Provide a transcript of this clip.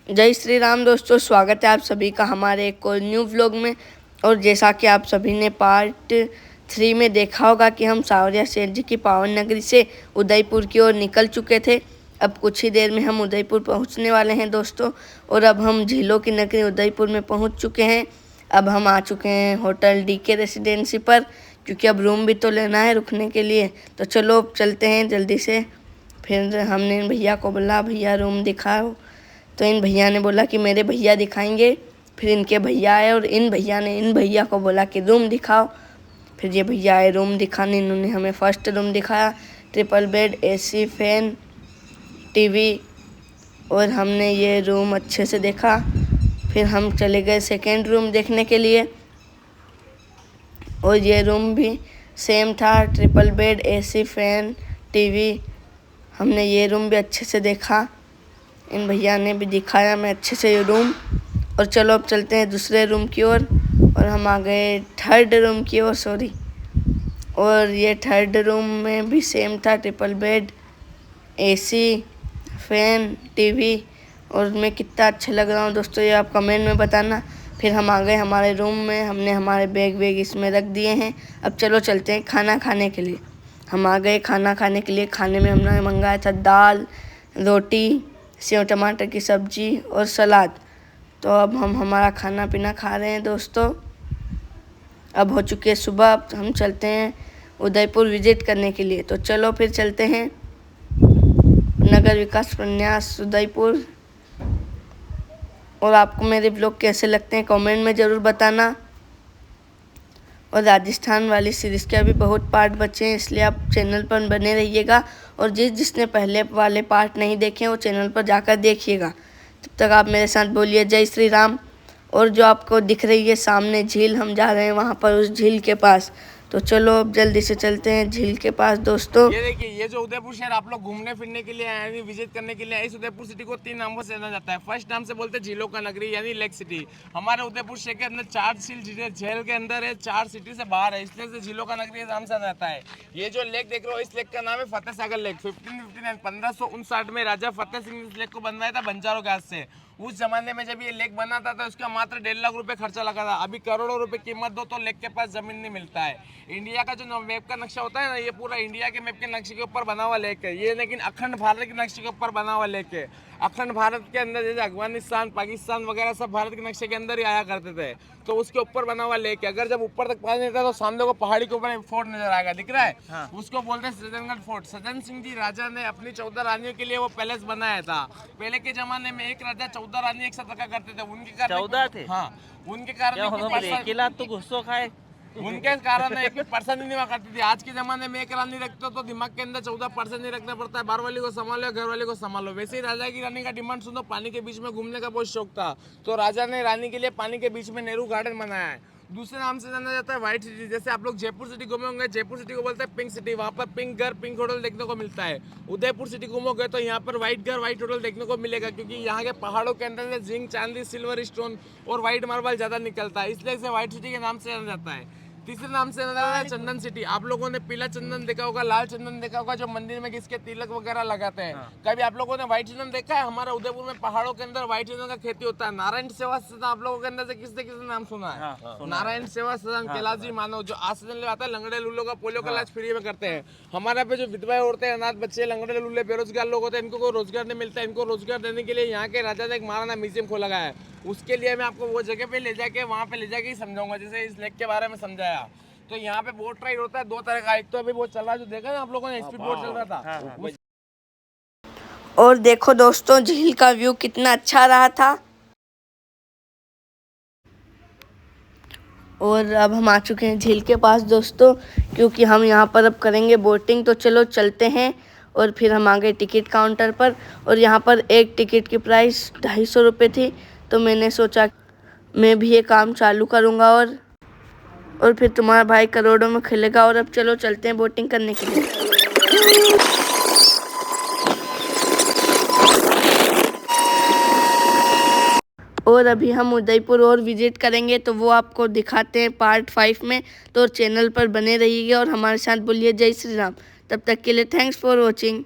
जय श्री राम दोस्तों, स्वागत है आप सभी का हमारे एक और न्यू व्लॉग में। और जैसा कि आप सभी ने पार्ट 3 में देखा होगा कि हम सावरिया सेठ जी की पावन नगरी से उदयपुर की ओर निकल चुके थे। अब कुछ ही देर में हम उदयपुर पहुंचने वाले हैं दोस्तों। और अब हम झीलों की नगरी उदयपुर में पहुंच चुके हैं। अब हम आ चुके हैं होटल DK रेसिडेंसी पर, क्योंकि अब रूम भी तो लेना है रुकने के लिए। तो चलो अब चलते हैं जल्दी से। फिर हमने भैया को बोला, भैया रूम दिखाओ। तो इन भैया ने बोला कि मेरे भैया दिखाएंगे। फिर इनके भैया आए और इन भैया ने इन भैया को बोला कि रूम दिखाओ। फिर ये भैया आए रूम दिखाने। इन्होंने हमें फर्स्ट रूम दिखाया, triple bed, AC, fan, TV। और हमने ये रूम अच्छे से देखा। फिर हम चले गए सेकेंड रूम देखने के लिए। और ये रूम भी सेम था, triple bed, AC, fan, TV। हमने ये रूम भी अच्छे से देखा, इन भैया ने भी दिखाया मैं अच्छे से ये रूम। और चलो अब चलते हैं दूसरे रूम की ओर। और हम आ गए थर्ड रूम की ओर, सॉरी। और ये थर्ड रूम में भी सेम था, triple bed, AC, fan, TV। और मैं कितना अच्छा लग रहा हूँ दोस्तों, ये आप कमेंट में बताना। फिर हम आ गए हमारे रूम में, हमने हमारे बैग इसमें रख दिए हैं। अब चलो चलते हैं खाना खाने के लिए। हम आ गए खाना खाने के लिए। खाने में हमने मंगाया था दाल, रोटी, सेव टमाटर की सब्जी और सलाद। तो अब हम हमारा खाना पीना खा रहे हैं दोस्तों। अब हो चुकी है सुबह। अब हम चलते हैं उदयपुर विजिट करने के लिए। तो चलो फिर चलते हैं नगर विकास प्रन्यास उदयपुर। और आपको मेरे ब्लॉग कैसे लगते हैं कमेंट में ज़रूर बताना। और राजस्थान वाली सीरीज़ के अभी बहुत पार्ट बचे हैं, इसलिए आप चैनल पर बने रहिएगा। और जिसने पहले वाले पार्ट नहीं देखे वो चैनल पर जाकर देखिएगा। तब तक आप मेरे साथ बोलिए जय श्री राम। और जो आपको दिख रही है सामने झील, हम जा रहे हैं वहाँ पर उस झील के पास। तो चलो अब जल्दी से चलते हैं झील के पास दोस्तों। ये देखिए, ये जो उदयपुर शहर आप लोग घूमने फिरने के लिए आए हैं, विजिट करने के लिए आए, इस उदयपुर सिटी को 3 नामों से जाना जाता है। फर्स्ट नाम से बोलते हैं झीलों का नगरी यानी लेक सिटी। हमारे उदयपुर शहर के अंदर 4 झील के अंदर है, 4 सिटी से बाहर है, इसलिए से झीलों का नगरी नाम से जाना जाता है। ये जो लेक देख रहे हो, इस लेक का नाम है फतेह सागर लेक। 1559 में राजा फतेह सिंह ने इस लेक को बनवाया था बंजारों के हाथ से। उस जमाने में जब ये लेक बना था तो उसका मात्र 1.5 लाख रुपए खर्चा लगा था। अभी करोड़ों रुपए कीमत दो तो लेक के पास जमीन नहीं मिलता है। इंडिया का जो मैप का नक्शा होता है ना, ये पूरा इंडिया के मैप के नक्शे के ऊपर बना हुआ लेक है ये, लेकिन अखंड भारत के नक्शे के ऊपर बना हुआ लेक है। अखंड भारत के अंदर जैसे अफगानिस्तान, पाकिस्तान वगैरह सब भारत के नक्शे के अंदर ही आया करते थे, तो उसके ऊपर बना हुआ लेक है। अगर जब ऊपर तक पानी रहता है तो सामने को पहाड़ी के ऊपर फोर्ट नजर आएगा, दिख रहा है? हाँ। उसको बोलते हैं सज्जनगढ़ फोर्ट। सज्जन सिंह जी राजा ने अपनी 14 रानियों के लिए वो पैलेस बनाया था। पहले के जमाने में एक राजा 14 रानी एक साथ रखा करते थे। उनके कारण 14 थे? हाँ, उनके कारण तो गुस्सो खाए उनके कारण एक भी पर्सन नहीं हुआ करती थी। आज के जमाने में एक रानी रखते हो तो दिमाग के अंदर 14 पर्सन नहीं रखना पड़ता है। बाहर वाली को संभालो, घर वाले को संभालो। वैसे ही राजा की रानी का डिमांड सुनो, पानी के बीच में घूमने का बहुत शौक था, तो राजा ने रानी के लिए पानी के बीच में नेहरू गार्डन बनाया है। दूसरे नाम से जाना जाता है व्हाइट सिटी। जैसे आप लोग जयपुर सिटी घूमे होंगे, जयपुर सिटी को बोलते हैं पिंक सिटी। वहाँ पर पिंक घर, पिंक होटल देखने को मिलता है। उदयपुर सिटी घूमोगे तो यहाँ पर व्हाइट घर, व्हाइट होटल देखने को मिलेगा, क्योंकि यहाँ के पहाड़ों के अंदर से जिंक, चांदी, सिल्वर स्टोन और व्हाइट मार्बल ज्यादा निकलता है, इसलिए इसे व्हाइट सिटी के नाम से जाना जाता है। तीसरे नाम से जाना जाता है चंदन सिटी। आप लोगों ने पीला चंदन देखा होगा, लाल चंदन देखा होगा, जो मंदिर में किसके तिलक वगैरह लगाते हैं। हाँ। कभी आप लोगों ने व्हाइट चंदन देखा है? हमारे उदयपुर में पहाड़ों के अंदर व्हाइट चंदन का खेती होता है। नारायण सेवा सदन आप लोगों के अंदर से किसने किसने नाम सुना है? हाँ, नारायण सेवा सदन, कैलाश जी मानव जो आक्सीजन ले आता है, लंगड़े लूलो का पोलियो का इलाज फ्री में करते हैं। हमारे पे जो विधवाएं औरतें, अनाथ बच्चे, लंगड़े लूले, बेरोजगार लोग होते हैं, इनको कोई रोजगार नहीं मिलता है। इनको रोजगार देने के लिए यहाँ के राजा ने एक महाराणा म्यूजियम खोला गया है। उसके लिए मैं आपको वो जगह पे ले जाके वहाँ पे ले जाके ही समझाऊंगा, जैसे इस लेक के बारे में समझाया। तो यहाँ पे बोट राइड होता है 2 तरह का। एक तो अभी वो चल रहा है जो देखा ना आप लोगों ने, स्पीड बोट चल रहा था। और देखो दोस्तों झील का व्यू कितना अच्छा रहा था। और अब हम आ चुके हैं झील के पास दोस्तों, क्योंकि हम यहाँ पर अब करेंगे बोटिंग। तो चलो चलते हैं। और फिर हम आ गए टिकट काउंटर पर। और यहाँ पर एक टिकट की प्राइस 250 रुपये थी। तो मैंने सोचा मैं भी ये काम चालू करूँगा और फिर तुम्हारा भाई करोड़ों में खेलेगा। और अब चलो चलते हैं बोटिंग करने के लिए। और अभी हम उदयपुर और विजिट करेंगे, तो वो आपको दिखाते हैं पार्ट 5 में। तो चैनल पर बने रहिएगा और हमारे साथ बोलिए जय श्री राम। तब तक के लिए थैंक्स फॉर वॉचिंग।